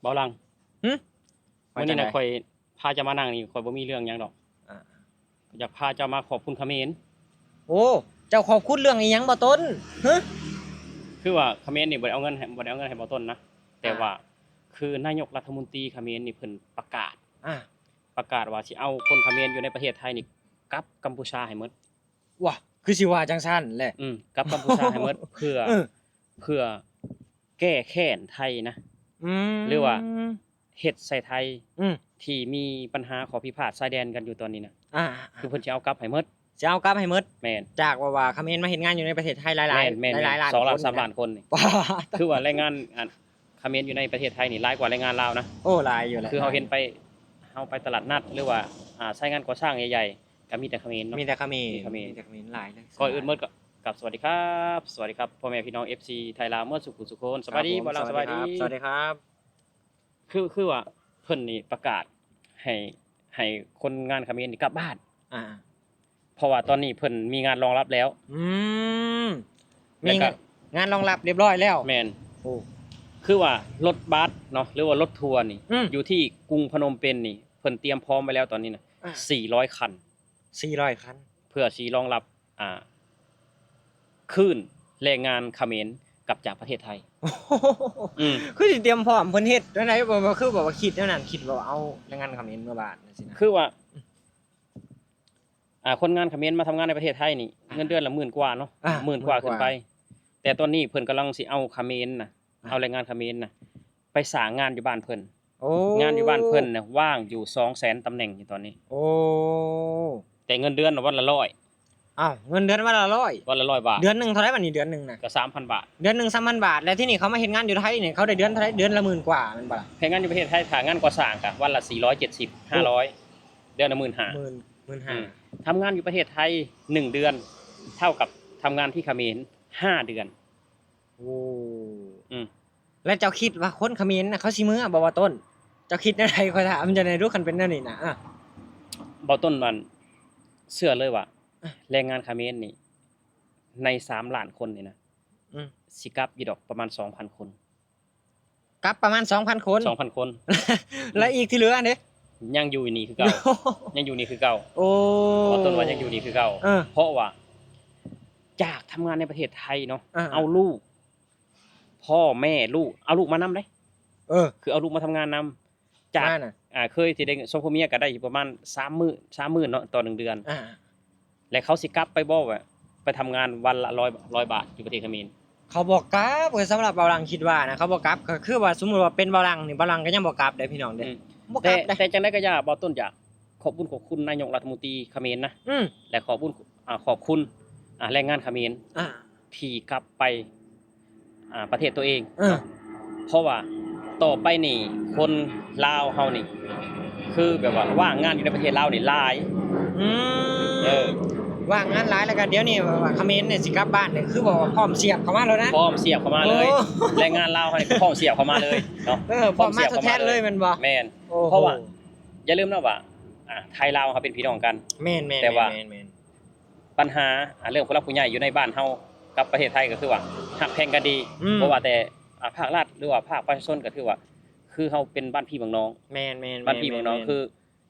เบาหลังหึมื้อนี้น่ะข่อยพาเจ้ามานั่งนี่ข่อยบ่มีเรื่องหยังดอกอ่าอยากพาเจ้ามาขอบคุณเขมรโอ้เจ้าขอบคุณเรื่องอีหยังบ่ต้นฮะคือว่าเขมรนี่บ่ได้เอาเงินให้บ่ต้นนะแต่ว่าคือนายกรัฐมนตรีเขมรนี่เพิ่นอ่าประกาศว่าสิเอาคนเขมรอยู่ในประเทศไทยนี่กลับกัมพูชาให้หมดว่ะคือสิว่าจังซั่นแหละกลับกัมพูชาให้หมดเพื่อเออเพื่อแก้แค้นไทยนะอืมหรือว่าเฮ็ดใส่ไทยอืมที่มีปัญหาข้อพิพาทชายแดนกันอยู่ตอนนี้น่ะอ่าคือเพิ่นสิเอากลับให้หมดจะเอากลับให้หมดแม่นจากว่าเขมรมาเฮ็ดงานอยู่ในประเทศไทยหลายแม่นๆหลายๆล้าน2ล้านคน 3ล้านคนนี่ ว้า คือว่าแรงงานเขมรอยู่ในประเทศไทยนี่หลายกว่าแรงงานลาวนะโอ้หลายอยู่แหละ คือเฮาเห็นไปเฮาไปตลาดนัดหรือว่าไซต์งานก่อสร้างใหญ่ๆก็มีแต่เขมรเนาะมีแต่เขมร มีเขมร มีแต่เขมรหลายเลย ก่อนอื่นหมดก็กับสวัสดีครับสวัสดีครับพ่อแม่พี่น้อง FC ไทยลาวเมื่อสุขสุขคนสบายดีบ่ล่ะสบายดี สวัสดีครับ คือว่าเพิ่นนี่ประกาศให้คนงานเขมรนี่กลับบ้าน อ่า เพราะว่าตอนนี้เพิ่นมีงานรองรับแล้ว อืม แล้ว มี ก็ งานรองรับเรียบร้อยแล้ว แม่น โอ้ คือว่ารถบัสเนาะหรือว่ารถทัวร์นี่ อยู่ ที่กรุงพนมเปญนี่เพิ่นเตรียมพร้อมไว้แล้วตอนนี้น่ะ400คัน400คัน เพื่อสิรองรับคลื่นแรงงานเขมรกลับจากประเทศไทย คือสิเตรียมพร้อมเพิ่นเฮ็ดจังได๋บ่คือแบบว่าคิดแนวนั้นคิดว่าเอาแรงงานเขมรมาบ้านจังซี่นะ คือว่าคนงานเขมรมาทำงานในประเทศไทยนี่เงินเดือนละ10,000กว่าเนาะ10,000กว่าขึ้นไป แต่ตอนนี้เพิ่นกำลังสิเอาเขมรน่ะเอาแรงงานเขมรน่ะไปสร้างงานอยู่บ้านเพิ่น โอ้ งานอยู่บ้านเพิ่นน่ะว่างอยู่ 200,000 ตำแหน่งอยู่ตอนนี้ โอ้ แต่เงินเดือนน่ะวันละ100อ้าวเงินเดือนวันละ100วันละ100บาท เดือนหนึงเท่าไหร่บัดนี้เดือนหนึงน่ะก็ 3,000 บาท เดือนหนึง 3,000 บาทแล้วที่นี่เขามาเฮ็ดงานอยู่ไทยนี่เขาได้เดือนเท่าไหร่เดือนละหมื่นกว่าแม่นบ่ล่ะ แรงงานอยู่ประเทศไทยถ้างานก่อสร้างก็วันละ470 500เดือนละ15,000 ทำงานอยู่ประเทศไทย1เดือนเท่ากับทำงานที่เขมร5เดือน โอ้ อืม แล้วเจ้าคิดว่าคนเขมรน่ะเขาสิมื้อบ่ว่าต้น เจ้าคิดแนวใดค่อยถามจะได้รู้คันเป็นแนวนี้น่ะบ่ต้นมันเชื่อเลยว่าแรงงานเขมรนี่ใน3ล้านคนนี่นะสิกลับอยู่ดอกประมาณ 2,000 คน กลับประมาณ 2,000 คน 2,000 คน แล้วอีกที่เหลืออันนี้ ยังอยู่นี่คือเก่า ยังอยู่นี่คือเก่า โอ้ บ่ต้นว่ายังอยู่นี่คือเก่า เพราะว่าจากทำงานในประเทศไทยเนาะเอาลูกพ่อแม่ลูกเอาลูกมานำเด้คือเอาลูกมาทำงานนำจากเคยสิได้สมพเมียก็ได้อยู่ประมาณ30,000เนาะต่อ1เดือนและเขาสิกลับไปบ่ว่าไปทำงานวันละ100บาทอยู่ประเทศเขมร เขาบอกกลับสำหรับเบาหลังคิดว่านะเขาบอกกลับก็คือว่าสมมุติว่าเป็นเบาหลังนี่เบาหลังก็ยังบ่กลับเด้พี่น้องเด้บ่กลับเด้แต่จังได๋ก็อย่าบ่ต้นอยากขอบคุณนายกรัฐมนตรีเขมรนะและขอบคุณแรงงานเขมรที่กลับไปประเทศตัวเองเพราะว่าต่อไปนี่คนลาวเฮานี่คือแบบว่าว่างงานอยู่ในประเทศลาวนี่หลายว่างงานหลายแล้วก็เดี๋ยวนี้ว่าเขมรเนี่ยสิกลับบ้านเนี่ยคือบอกว่าพร้อมเสียบเข้ามาแล้วนะพร้อมเสียบเข้ามาเลยแรงงานลาวเฮานี่พร้อมเสียบเข้ามาเลยเนาะพร้อมมาทดแทนเลยแม่นบ่แม่นเพราะว่าอย่าลืมนะว่าไทยลาวเขาเป็นพี่น้องกันแม่นๆแต่ว่าปัญหาเรื่องผู้หลักผู้ใหญ่อยู่ในบ้านเฮากับประเทศไทยก็คือว่าฮักแพงกันดีบ่ว่าแต่ภาครัฐหรือว่าภาคประชาชนก็คือว่าคือเฮาเป็นบ้านพี่เมืองน้องแม่นๆบ้านพี่เมืองน้องคือ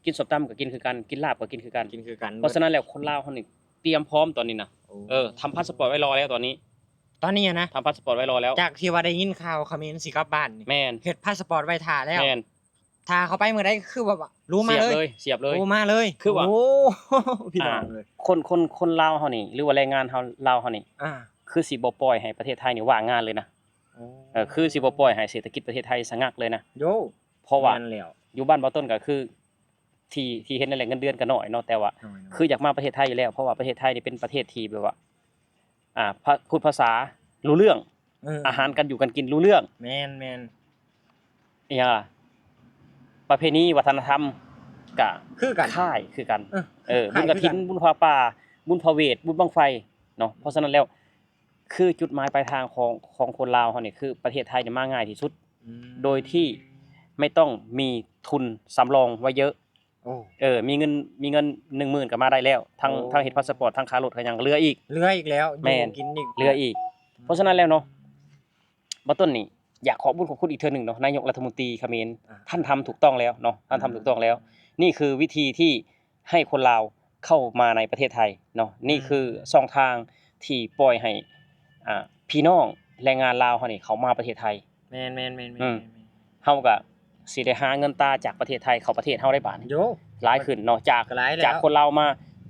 กินส้มตำก็กินคือกันกินลาบก็กินคือกันเพราะฉะนั้นแล้วคนลาวเฮานี่เตรียมพร้อมตอนนี้นะทำพาสปอร์ตไว้รอแล้วตอนนี้นะทำพาสปอร์ตไว้รอแล้วจากที่ว่าได้ยินข่าวเขมรสิกลับบ้านนี่แม่นเฮ็ดพาสปอร์ตไว้ท่าแล้วแม่นถ้าเขาไปมื้อใดคือว่ารู้มาเลยเสียบเลยโอ้มาเลยคือว่าโอ้พี่น้องเลยคนลาวเฮานี่หรือว่าแรงงานเฮาลาวเฮานี่คือสิบ่ปล่อยให้ประเทศไทยนี่ว่างงานเลยนะคือสิบ่ปล่อยให้เศรษฐกิจประเทศไทยสะงักเลยนะโยเพราะว่าอยู่บ้านบ่ต้นก็คือที่เฮ็ดนั่นแหละเงินเดือนก็น้อยเนาะแต่ว่าคืออยากมาประเทศไทยอยู่แล้วเพราะว่าประเทศไทยนี่เป็นประเทศที่แบบว่าพูดภาษารู้เรื่องอาหารกันอยู่กันกินรู้เรื่องแม่นอีหยังล่ะประเพณีวัฒนธรรมก็คือกันคล้ายคือกันบุญกฐินบุญพระป่าบุญพระเวทบุญบั้งไฟเนาะเพราะฉะนั้นแล้วคือจุดหมายปลายทางของคนลาวเฮานี่คือประเทศไทยนี่มาง่ายที่สุดโดยที่ไม่ต้องมีทุนสำรองไว้เยอะมีเงิน 10,000 ก็มาได้แล้วทั้งเฮ็ดพาสปอร์ตทั้งค่ารถก็ยังเหลืออีกแล้วแม่นกินอีกเหลืออีกเพราะฉะนั้นแล้วเนาะบ่ต้นนี่ อยากขอบุญของคุณอีกเทื่อหนึงเนาะนายกรัฐมนตรีเขมรท่านทำถูกต้องแล้วเนาะท่านทำถูกต้องแล้ว นี่คือวิธีที่ให้คนลาวเข้ามาในประเทศไทยเนาะนี่คือช่องทางที่ปล่อยให้พี่น้องแรงงานลาวเฮานี่เขามาประเทศไทยแม่นเฮาก็สิได้หาเงินตราจากประเทศไทยเข้าประเทศเฮาได้บาดนี้ โย หลายขึ้นเนาะจากคนลาว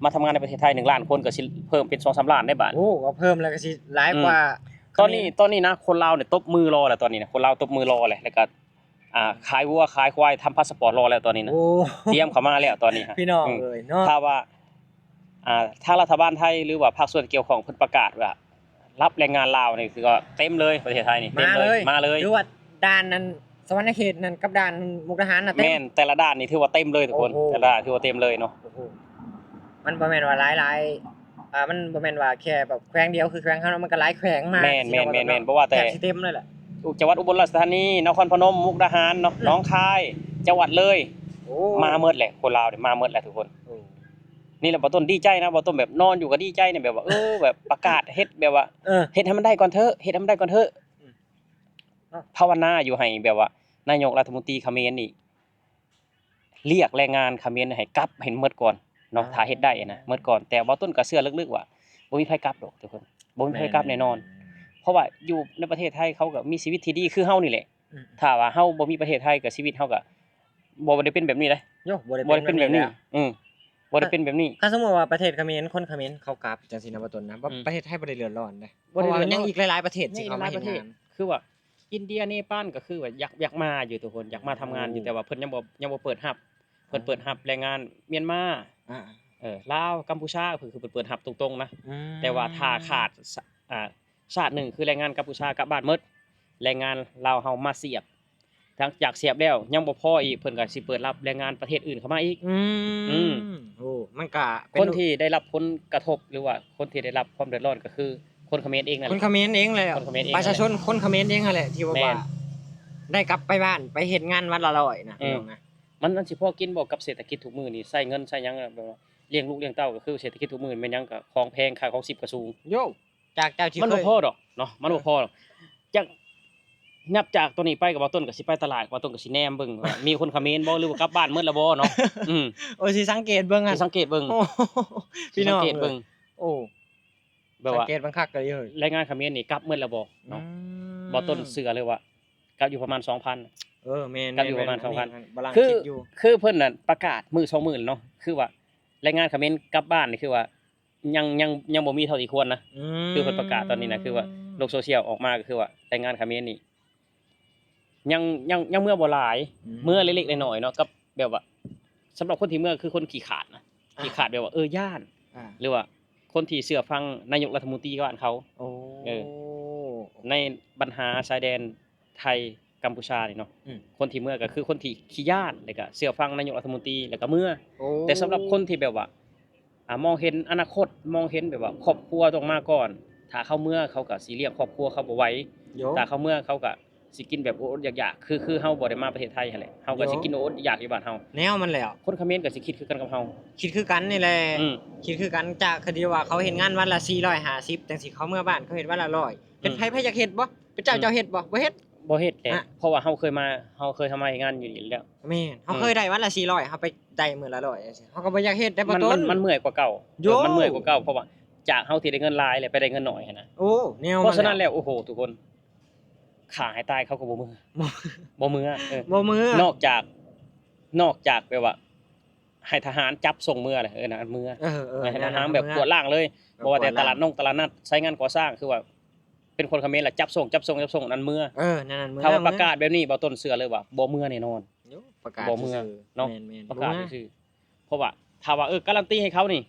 มาทำงานในประเทศไทย1ล้านคนก็สิเพิ่มเป็น 2-3 ล้านได้บาด โอ้ก็เพิ่มแล้วก็สิหลายกว่าตอนนี้นะคนลาวเนี่ยตบมือรอแล้วตอนนี้นะคนลาวตบมือรอเลยแล้วก็ขายวัวขายควายทำพาสปอร์ตรอแล้วตอนนี้นะ โอ้ เตรียมเข้ามาแล้วตอนนี้ฮะ พี่น้องเอ้ยเนาะ ถ้าว่าถ้ารัฐบาลไทยหรือว่าภาคส่วนเกี่ยวข้องเพิ่นประกาศว่ารับแรงงานลาวนี่คือก็เต็มเลยประเทศไทยนี่เต็มเลยมาเลยหรือว่าด่านนั้นสวรรณเขตนั้นกับด่านมุกดาหารน่ะเต็มแม่นแต่ละด้านนี่ถือว่าเต็มเลยทุกคนแต่ละด้านถือว่าเต็มเลยเนาะโอ้โหมันบ่แม่นว่าหลายมันบ่แม่นว่าแค่แบบแขวงเดียวคือแขวงเฮามันก็หลายแขวงมาแม่นบ่ว่าแต่สิเต็มเลยแหละจังหวัดอุบลราชธานีนครพนมมุกดาหารเนาะหนองคายจังหวัดเลยมาหมดแหละคนลาวนี่มาหมดแหละทุกคนนี่แหละบ่ต้นดีใจนะบ่ต้นแบบนอนอยู่ก็ดีใจเนี่ยแบบว่าแบบประกาศเฮ็ดแบบว่าเฮ็ดให้มันได้ก่อนเถอะเฮ็ดให้มันได้ก่อนเถอะภาวนาอยู่ให้แบบว่านายกรัฐมนตรีเขมรนี่เรียกแรงงานเขมรให้กลับให้หมดก่อนเนาะถ้าเฮ็ดได้นะหมดก่อนแต่บ่ต้นก็เชื่อลึกๆว่าบ่มีไผกลับดอกทุกคนบ่มีไผกลับแน่นอนเพราะว่าอยู่ในประเทศไทยเขาก็มีชีวิตที่ดีคือเฮานี่แหละถ้าว่าเฮาบ่มีประเทศไทยก็ชีวิตเฮาก็บ่ได้เป็นแบบนี้เด้โยบ่ได้เป็นแบบนี้บ่ได้เป็นแบบนี้ถ้าสมมุติว่าประเทศเขมรคนเขมรเขากลับจังซี่นะบ่ต้นนะประเทศไทยบ่ได้เดือดร้อนเด้เพราะว่ายังอีกหลายๆประเทศที่เขามาเฮ็ดงานคือว่าอินเดียเนปาลก็คือว่าอยากมาอยู่ทุกคนอยากมาทำงานอยู่แต่ว่าเพิ่นยังบ่เปิดรับเพิ่นเปิดรับแรงงานเมียนมาลาวกัมพูชาคือเปิดรับตรงๆนะแต่ว่าถ้าขาดชาติหนึ่งคือแรงงานกัมพูชากลับบ้านหมดแรงงานลาวเฮามาเสียบทั้งจากเสียบแล้วยังบ่พออีกเพิ่นก็สิเปิดรับแรงงานประเทศอื่นเข้ามาอีกโอ้มันก็คนที่ได้รับผลกระทบหรือว่าคนที่ได้รับความเดือดร้อนก็คือคนเขมรเองนั่นแหละคนเขมรเองเลยประชาชนคนเขมรเองนั่นแหละที่ว่าได้กลับไปบ้านไปเฮ็ดงานวันละ100นะพี่น้องนะมันสิพอกินบ่กับเศรษฐกิจทุกมื้อนี่ใช้เงินใช้หยังแบบว่าเลี้ยงลูกเลี้ยงเต้าก็คือเศรษฐกิจทุกมื้อแม่นหยังก็ของแพงค่าของ10ก็สูงโยจากเจ้าที่มันบ่พอดอกเนาะมันบ่พอดอกจักนับจากตัวนี้ไปก็บ่ต้นก็สิไปตลาดบ่ต้นก็สิแนมเบิ่งว่ามีคนเขมรบ่หรือว่ากลับบ้านหมดแล้วบ่เนาะโอ้สิสังเกตเบิ่งสิสังเกตเบิ่งพี่น้องสังเกตเบิ่งโอ้แบบว่าสังเกตบังคักก็เยอะแรงงานเขมรนี่กลับหมดแล้วบ่เนาะบ่ต้นเชื่อเลยว่ากลับอยู่ประมาณ 2,000แม่นกลับอยู่ประมาณ 2,000 คือเพิ่นน่ะประกาศมื้อ2มื้อเนาะคือว่าแรงงานเขมรกลับบ้านนี่คือว่ายังบ่มีเท่าที่ควรนะคือเพิ่นประกาศตอนนี้นะคือว่าโลกโซเชียลออกมาก็คือว่าแรงงานเขมรนี่ยังเมื่อบ่หลายเมื่อเล็กๆน้อยๆเนาะกับแบบว่าสำหรับคนที่เมื่อคือคนขี้ขลาดนะขี้ขลาดแบบว่าย้านหรือว่าคนที่เชื่อฟังนายกรัฐมนตรีบ้านเขาในปัญหาชายแดนไทยกัมพูชานี่เนาะคนที่เมื่อก็คือคนที่ขี้ย้านแล้วก็เชื่อฟังนายกรัฐมนตรีแล้วก็เมื่อแต่สำหรับคนที่แบบว่ามองเห็นอนาคตมองเห็นแบบว่าครอบครัวต้องมาก่อนถ้าเขาเมื่อเขาก็สิเลี้ยงครอบครัวเขาบ่ไหวถ้าเขาเมื่อเขาก็สิกินแบบอดอยากๆคือเฮาบ่ได้มาประเทศไทยหั่นแหละเฮาก็สิกินอดอยากอยู่บ้านเฮาแนวมันแล้วคนเขมรก็สิคิดคือกันกับเฮาคิดคือกันนี่แหละคิดคือกันจากคดีว่าเขาเฮ็ดงานวันละ450จังซี่เขาเมื่อบ้านเขาเฮ็ดวันละ100เป็นไผอยากเฮ็ดบ่เป็นเจ้าเฮ็ดบ่บ่เฮ็ดแหละเพราะว่าเฮาเคยทำงานอยู่นี่แล้วแม่นเฮาเคยได้วันละ400เฮาไปได้มื้อละ100จังซี่เฮาก็บ่อยากเฮ็ดได้บ่ต้นมันเมื่อยกว่าเก่ามันเมื่อยกว่าเก่าเพราะว่าจากเฮาที่ได้เงินหลายแล้วไปได้เงินน้อยหั่นนะโอ้แนวเพราะฉะนั้นแล้วโอ้โหทุกคนขาให้ตายเขาก็บ่มือบ่มือนอกจากแบบว่าให้ทหารจับส่งมือแหละนะมือให้ทหารแบบกวดล้างเลยบ่ว่าแต่ตลาดนัดใช้งานก่อสร้างคือว่าเป็นคนเขมรล่ะจับส่งนั่นมือนั่นมือถ้าประกาศแบบนี้บ่ต้นเชื่อเลยว่าบ่มือแน่นอนประกาศบ่มือเนาะประกาศซื่อเพราะว่าถ้าว่าการันตีให้เขานี่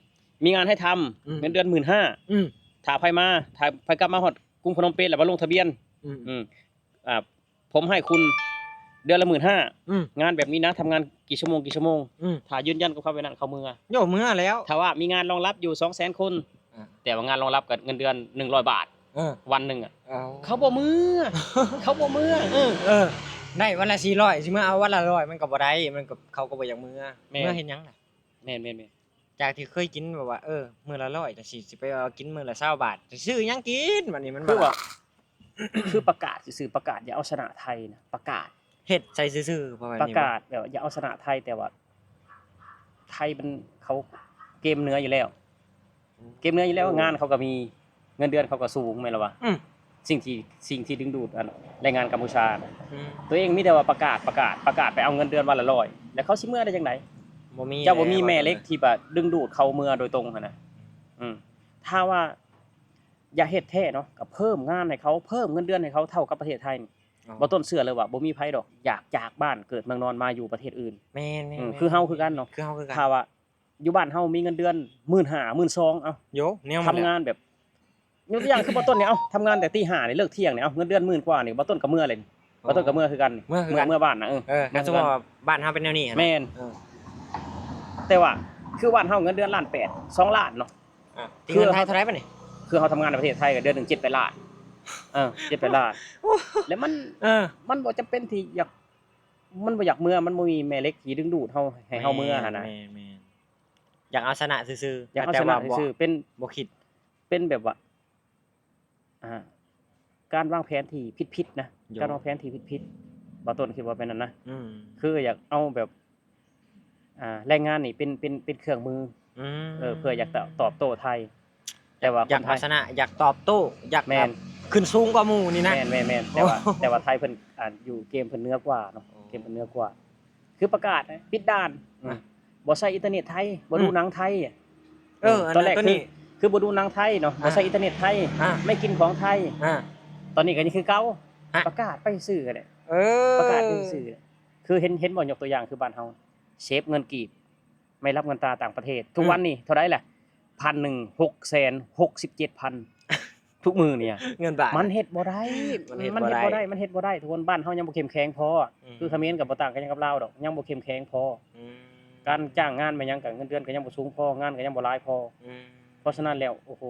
มีงานให้ทำเงินเดือน 15,000ถ้าไผมาถ้าไผกลับมาฮอดกรุงพนมเปญแล้วมาลงทะเบียนผมให้คุณเดือนละ 15,000งานแบบนี้นะทำงานกี่ชั่วโมงถ้ายืนยันกับเขาไว้นั่นเขามือโยมือแล้วถ้าว่ามีงานรองรับอยู่ 200,000 คนแต่ว่างานรองรับกับเงินเดือน100 บาทวันนึงเขาบ่มือได้วันละ400สิมาเอาวันละ100มันก็บ่ได้มันก็เขาก็บ่อยากมือเฮ็ดหยังล่ะแม่นจากที่เคยกินแบบว่ามื้อละ100จังซี่สิไปเอากินมื้อละ20 บาทสิซื้อหยังกินบัดนี้มันคือว่า คือประกาศซื่อๆประกาศอย่าเอาชนะไทยนะประกาศ เฮ็ดใส่ซื่อๆประมาณ ประ นี้ กาศแบบอย่าเอาชนะไทยแต่ว่าไทยมันเขาเกมเหนืออยู่แล้ว เกมเหนืออยู่แล้วงานเขาก็มีเงินเดือนเขาก็สูงแม่นล่ะวะสิ่งที่ดึงดูดแรงงานกัมพูชาน่ะตัวเองมีแต่ว่าประกาศไปเอาเงินเดือนวันละ100แล้วเขาสิเมื่อได้จังได๋บ่มี เจ้าบ่มีแม่เหล็กที่แบบดึงดูดเขาเมื่อโดยตรงหั่นน่ะถ้าว่าอย่าเฮ็ดแท้เนาะก็เพิ่มงานให้เขาเพิ่มเงินเดือนให้เขาเท่ากับประเทศไทยบ่ต้นเชื่อเลยว่าบ่มีไผดอกอยากจากบ้านเกิดเมืองนอนมาอยู่ประเทศอื่นแม่นๆคือเฮาคือกันเนาะถ้าว่าอยู่บ้านเฮามีเงินเดือน 15,000 12,000เอ้าโยแนวมัน ทำงานแบบยกตัวอย่างคือบ่ต้นเนี่ยเอ้าทำงานแต่ตี5นี่เลิกเที่ยงนี่เอ้าเงินเดือน10,000กว่านี่บ่ต้นก็เมื่อเลยบ่ต้นก็เมื่อคือกันเมื่อบ้านน่ะก็สมมุติว่าบ้านเฮาเป็นแนวนี้แม่นแต่ว่าคือบ้านเฮาเงินเดือนล้าน8 2ล้านเนาะคือไทยเท่าไหร่ปะนี่คือเฮาทำงานในประเทศไทยก็เดือนนึง7-8ล้าน7-8ล้านแล้วมันบ่จำเป็นที่อยากมันบ่อยากเมื่อมันบ่มีแม่เหล็กที่ดึงดูดเฮาให้เฮาเมื่อหั่นน่ะแม่นๆอยากเอาชนะซื่อๆอยากเอาชนะซื่อๆเป็นบ่คิดเป็นแบบว่าการวางแผนที่ผิดๆนะการวางแผนที่ผิดๆบ่ต้นคิดว่าเป็นนั่นนะคืออยากเอาแบบแรงงานนี่เป็นเครื่องมือเพื่ออยากตอบโต้ไทยแต่ว่าอยากเอาชนะอยากตอบโต้อยากขึ้นสูงกว่าหมู่นี่นะแม่นๆแต่ว่าไทยเพิ่นอยู่เกมเพิ่นเหนือกว่าเนาะเกมเพิ่นเหนือกว่าคือประกาศปิดด่านบ่ใช้อินเทอร์เน็ตไทยบ่ดูหนังไทยตอนแรกคือบ่ดูหนังไทยเนาะบ่ใช้อินเทอร์เน็ตไทยไม่กินของไทยตอนนี้ก็นี่คือเก่าประกาศไปซื่อก็ได้ประกาศไปซื่อคือเห็นบ่ยกตัวอย่างคือบ้านเฮาเชฟเงินกีบไม่รับเงินตราต่างประเทศทุกวันนี้เท่าไหร่ล่ะ 1,667,000 ทุกมื้อเนี่ยเงินบาทมันเฮ็ดบ่ได้ทุกคนบ้านเฮายังบ่เข้มแข็งพอคือเขมรก็บ่ต่างกันกับลาวดอกยังบ่เข้มแข็งพอการจ้างงานมายังก็เงินเดือนก็ยังบ่สูงพองานก็ยังบ่หลายพอเพราะฉะนั้นแล้วโอ้โห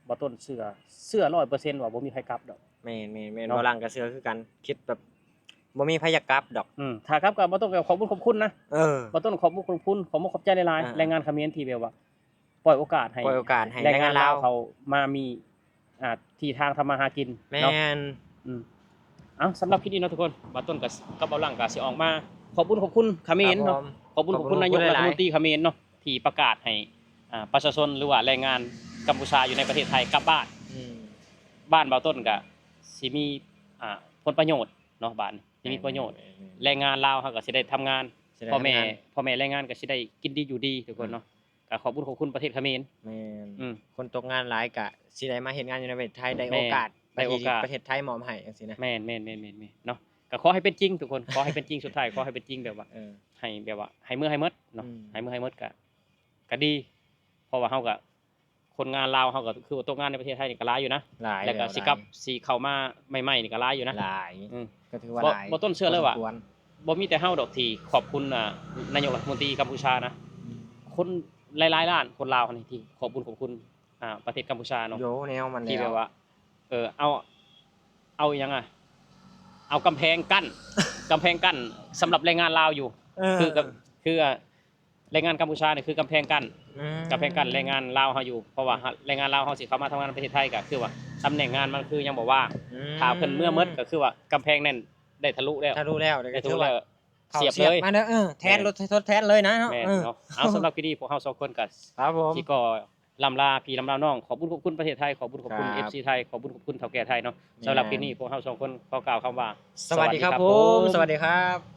บ่ต้นเชื่อ 100% ว่าบ่มีไผกลับดอกแม่นๆบ่ลังก็เชื่อคือกันคิดแบบบ่มีไผอยากกลับดอกถ้ากลับก็บ่ต้องขอบคุณนะบ่ต้องขอบคุณขอบใจหลายๆแรงงานเขมรที่แบบว่าปล่อยโอกาสให้แรงงานลาวเขามามีที่ทางทำมาหากินเนาะเอ้าสำหรับคลิปนี้เนาะทุกคนบ่ต้นกับเบาหลังก็สิออกมาขอบคุณเขมรเนาะขอบคุณนายกรัฐมนตรีเขมรเนาะที่ประกาศให้ประชาชนหรือว่าแรงงานกัมพูชาอยู่ในประเทศไทยกลับบ้านบ้านเบาต้นก็สิมีผลประโยชน์เนาะบ้านสิมีประโยชน์แรงงานลาวเฮาก็สิได้ทำงานพ่อแม่แรงงานก็สิได้กินดีอยู่ดีทุกคนเนาะก็ขอบคุณประเทศเขมรแม่นคนตกงานหลายก็สิได้มาเฮ็ดงานอยู่ในประเทศไทยได้โอกาสประเทศไทยมอบให้จังซี่นะแม่นเนาะก็ขอให้เป็นจริงทุกคนขอให้เป็นจริงสุดท้ายขอให้เป็นจริงแบบว่าให้แบบว่าให้มื้อให้หมดเนาะให้มื้อให้หมดก็ดีเพราะว่าเฮาก็คนงานลาวเฮาก็คือตกงานในประเทศไทยนี่ก็หลายอยู่นะแล้วก็สิเข้ามาใหม่ๆนี่ก็หลายอยู่นะหลายก็ถือว่าหลายบ่ต้นเชื่อเลยว่าบ่มีแต่เฮาดอกที่ขอบคุณนายกรัฐมนตรีกัมพูชานะคนหลายๆล้านคนลาวนี่ที่ขอบคุณประเทศกัมพูชาเนาะโยแนวมันที่แบบว่าเอาหยังเอากำแพงกั้นสำหรับแรงงานลาวอยู่คือแรงงานกัมพูชานี่คือกำแพงกั้นแรงงานลาวเฮาอยู่เพราะว่าแรงงานลาวเฮาสิเข้ามาทำงานในประเทศไทยก็คือว่าตำแหน่งงานมันคือยังบ่ว่างถ้าเพิ่นเมื่อหมดก็คือว่ากำแพงนั่นได้ทะลุแล้วก็ถือว่าเสียบเลยมาเด้อแทนรถทดแทนเลยนะแม่นเนาะเอาสำหรับคลิปนี้พวกเฮา2คนก็ครับผมที่ก็ลำลาพี่ลำลาน้องขอบคุณประเทศไทยขอบคุณ FC ไทยขอบคุณเฒ่าแก่ไทยเนาะสำหรับคลิปนี้พวกเฮา2คนขอกล่าวคำว่าสวัสดีครับผมสวัสดีครับ